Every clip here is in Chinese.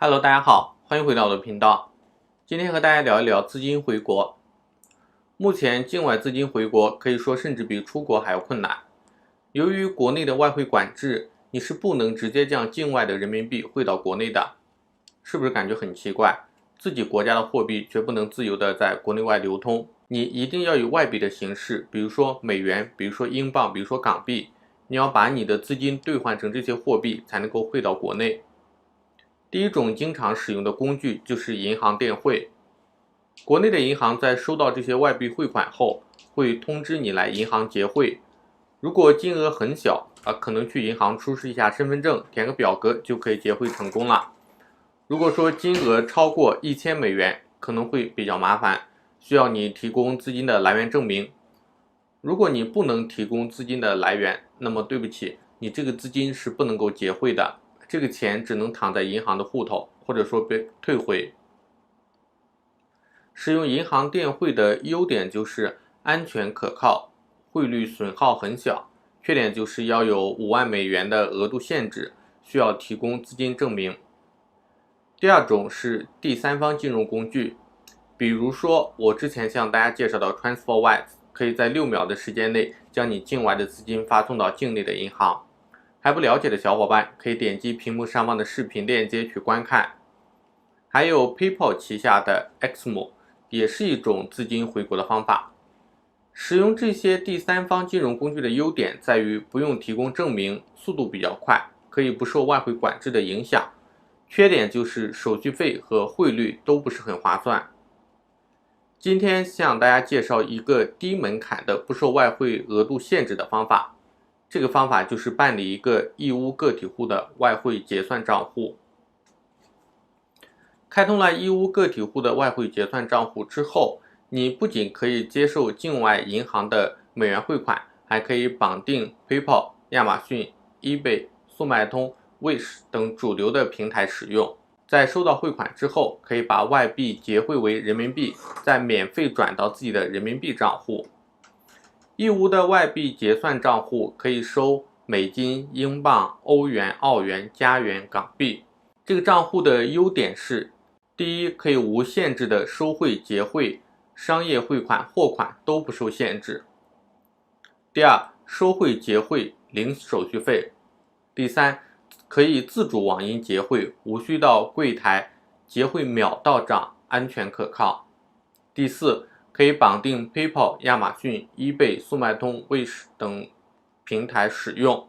Hello，大家好，欢迎回到我的频道。今天和大家聊一聊资金回国。目前境外资金回国可以说甚至比出国还要困难。由于国内的外汇管制，你是不能直接将境外的人民币汇到国内的。是不是感觉很奇怪？自己国家的货币却不能自由的在国内外流通，你一定要以外币的形式，比如说美元，比如说英镑，比如说港币，你要把你的资金兑换成这些货币才能够汇到国内。第一种经常使用的工具就是银行电汇。国内的银行在收到这些外币汇款后，会通知你来银行结汇。如果金额很小，可能去银行出示一下身份证，填个表格就可以结汇成功了。如果说金额超过1000美元，可能会比较麻烦，需要你提供资金的来源证明。如果你不能提供资金的来源，那么对不起，你这个资金是不能够结汇的。这个钱只能躺在银行的户头，或者说被退回。使用银行电汇的优点就是安全可靠，汇率损耗很小，缺点就是要有5万美元的额度限制，需要提供资金证明。第二种是第三方金融工具，比如说我之前向大家介绍的 TransferWise， 可以在6秒的时间内将你境外的资金发送到境内的银行。还不了解的小伙伴可以点击屏幕上方的视频链接去观看。还有 PayPal 旗下的 XMO 也是一种资金回国的方法。使用这些第三方金融工具的优点在于不用提供证明，速度比较快，可以不受外汇管制的影响。缺点就是手续费和汇率都不是很划算。今天向大家介绍一个低门槛的不受外汇额度限制的方法。这个方法就是办理一个义乌个体户的外汇结算账户。开通了义乌个体户的外汇结算账户之后，你不仅可以接受境外银行的美元汇款，还可以绑定 PayPal、亚马逊、eBay、速卖通、Wish 等主流的平台使用。在收到汇款之后，可以把外币结汇为人民币，再免费转到自己的人民币账户。义乌的外币结算账户可以收美金、英镑、欧元、澳元、加元、港币。这个账户的优点是：第一，可以无限制的收汇结汇，商业汇款、货款都不受限制；第二，收汇结汇零手续费；第三，可以自主网银结汇，无需到柜台，结汇秒到账，安全可靠；第四，可以绑定 PayPal、亚马逊、eBay、速卖通、Wish 等平台使用；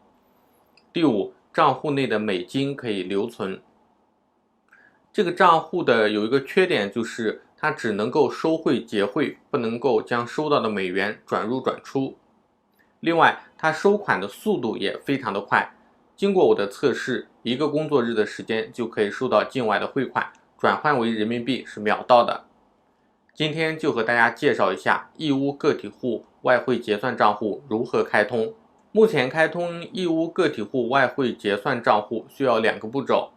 第五，账户内的美金可以留存。这个账户的有一个缺点，就是它只能够收汇结汇，不能够将收到的美元转入转出。另外，它收款的速度也非常的快，经过我的测试，1个工作日的时间就可以收到境外的汇款，转换为人民币是秒到的。今天就和大家介绍一下义乌个体户外汇结算账户如何开通。目前开通义乌个体户外汇结算账户需要2个步骤。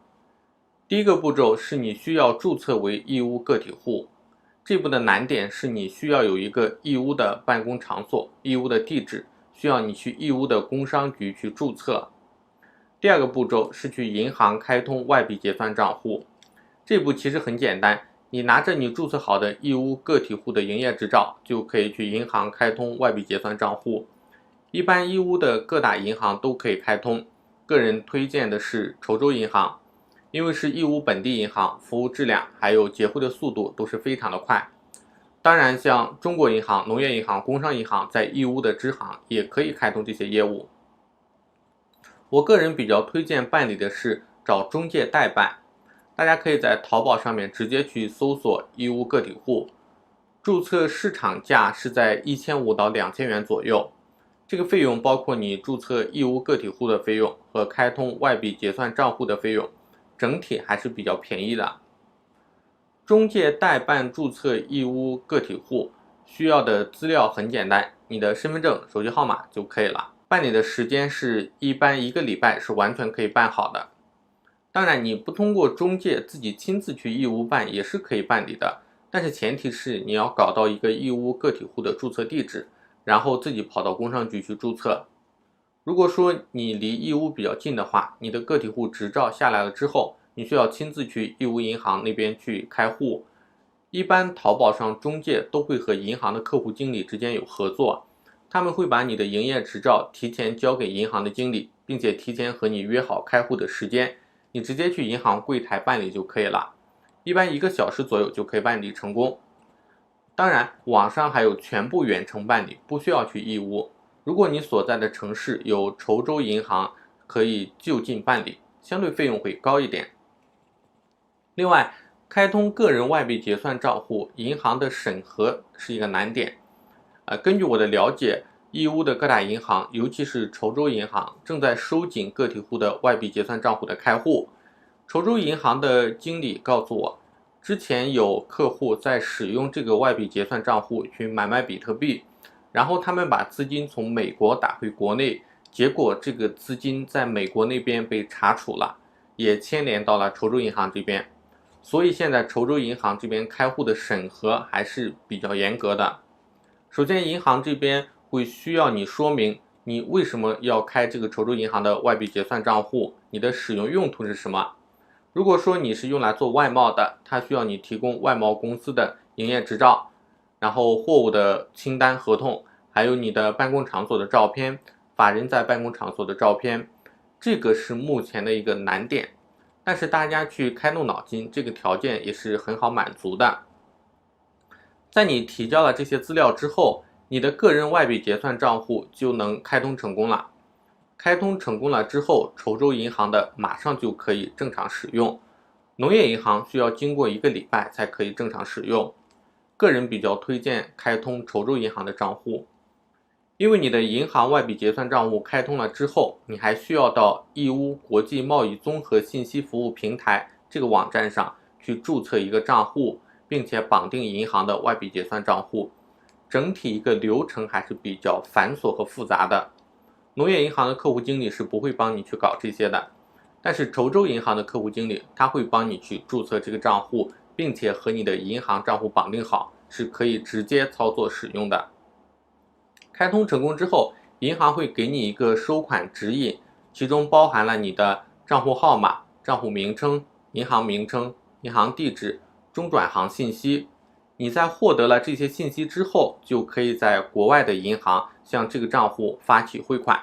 第一个步骤是你需要注册为义乌个体户，这步的难点是你需要有一个义乌的办公场所，义乌的地址，需要你去义乌的工商局去注册。第二个步骤是去银行开通外币结算账户，这步其实很简单，你拿着你注册好的义乌个体户的营业执照，就可以去银行开通外币结算账户。一般义乌的各大银行都可以开通，个人推荐的是稠州银行，因为是义乌本地银行，服务质量还有结汇的速度都是非常的快。当然，像中国银行、农业银行、工商银行在义乌的支行也可以开通这些业务。我个人比较推荐办理的是找中介代办，大家可以在淘宝上面直接去搜索义乌个体户，注册市场价是在1500到2000元左右。这个费用包括你注册义乌个体户的费用和开通外币结算账户的费用，整体还是比较便宜的。中介代办注册义乌个体户需要的资料很简单，你的身份证、手机号码就可以了。办理的时间是一般1个礼拜是完全可以办好的。当然，你不通过中介自己亲自去义乌办也是可以办理的，但是前提是你要搞到一个义乌个体户的注册地址，然后自己跑到工商局去注册。如果说你离义乌比较近的话，你的个体户执照下来了之后，你需要亲自去义乌银行那边去开户。一般淘宝上中介都会和银行的客户经理之间有合作，他们会把你的营业执照提前交给银行的经理，并且提前和你约好开户的时间，你直接去银行柜台办理就可以了，一般1个小时左右就可以办理成功。当然，网上还有全部远程办理，不需要去义乌。如果你所在的城市有稠州银行，可以就近办理，相对费用会高一点。另外，开通个人外币结算账户，银行的审核是一个难点。根据我的了解，义乌的各大银行，尤其是稠州银行，正在收紧个体户的外币结算账户的开户。稠州银行的经理告诉我，之前有客户在使用这个外币结算账户去买卖比特币，然后他们把资金从美国打回国内，结果这个资金在美国那边被查处了，也牵连到了稠州银行这边。所以现在稠州银行这边开户的审核还是比较严格的。首先，银行这边会需要你说明你为什么要开这个稠州银行的外币结算账户，你的使用用途是什么。如果说你是用来做外贸的，它需要你提供外贸公司的营业执照，然后货物的清单合同，还有你的办公场所的照片，法人在办公场所的照片，这个是目前的一个难点。但是大家去开动脑筋，这个条件也是很好满足的。在你提交了这些资料之后，你的个人外币结算账户就能开通成功了。开通成功了之后，稠州银行的马上就可以正常使用，农业银行需要经过1个礼拜才可以正常使用。个人比较推荐开通稠州银行的账户。因为你的银行外币结算账户开通了之后，你还需要到义乌国际贸易综合信息服务平台这个网站上去注册一个账户，并且绑定银行的外币结算账户，整体一个流程还是比较繁琐和复杂的。农业银行的客户经理是不会帮你去搞这些的，但是稠州银行的客户经理他会帮你去注册这个账户，并且和你的银行账户绑定好，是可以直接操作使用的。开通成功之后，银行会给你一个收款指引，其中包含了你的账户号码、账户名称、银行名称、银行地址、中转行信息。你在获得了这些信息之后，就可以在国外的银行向这个账户发起汇款。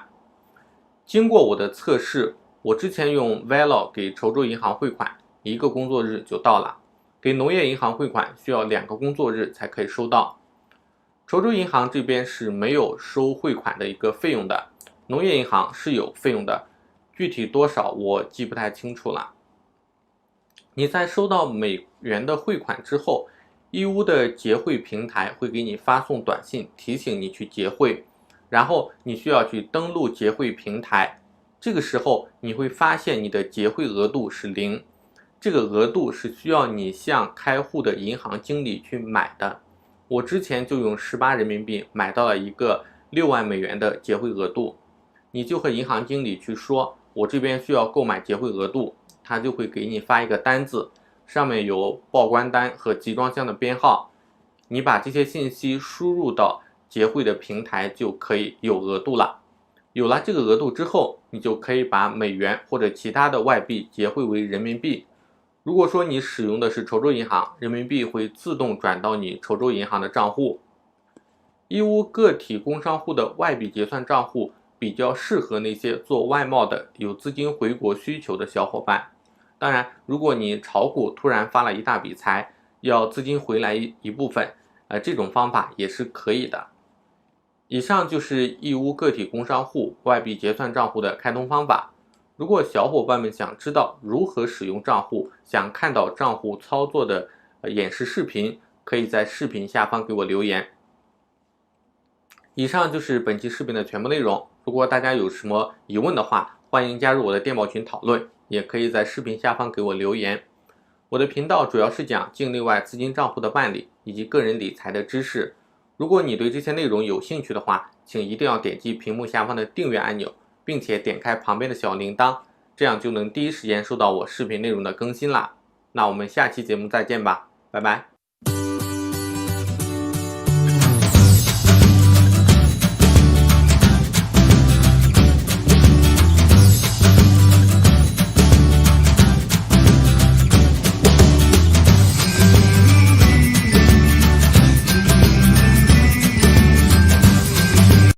经过我的测试，我之前用 Velo 给稠州银行汇款，1个工作日就到了，给农业银行汇款需要2个工作日才可以收到。稠州银行这边是没有收汇款的一个费用的，农业银行是有费用的，具体多少我记不太清楚了。你在收到美元的汇款之后，义乌的结汇平台会给你发送短信提醒你去结汇，然后你需要去登录结汇平台，这个时候你会发现你的结汇额度是0，这个额度是需要你向开户的银行经理去买的。我之前就用18人民币买到了一个6万美元的结汇额度，你就和银行经理去说，我这边需要购买结汇额度，他就会给你发一个单子，上面有报关单和集装箱的编号，你把这些信息输入到结汇的平台就可以有额度了。有了这个额度之后，你就可以把美元或者其他的外币结汇为人民币。如果说你使用的是稠州银行，人民币会自动转到你稠州银行的账户。义乌个体工商户的外币结算账户比较适合那些做外贸的有资金回国需求的小伙伴。当然，如果你炒股突然发了一大笔财，要资金回来一部分，这种方法也是可以的。以上就是义乌个体工商户外币结算账户的开通方法。如果小伙伴们想知道如何使用账户，想看到账户操作的演示视频，可以在视频下方给我留言。以上就是本期视频的全部内容。如果大家有什么疑问的话，欢迎加入我的电报群讨论，也可以在视频下方给我留言。我的频道主要是讲境内外资金账户的办理以及个人理财的知识。如果你对这些内容有兴趣的话，请一定要点击屏幕下方的订阅按钮，并且点开旁边的小铃铛，这样就能第一时间收到我视频内容的更新啦。那我们下期节目再见吧，拜拜。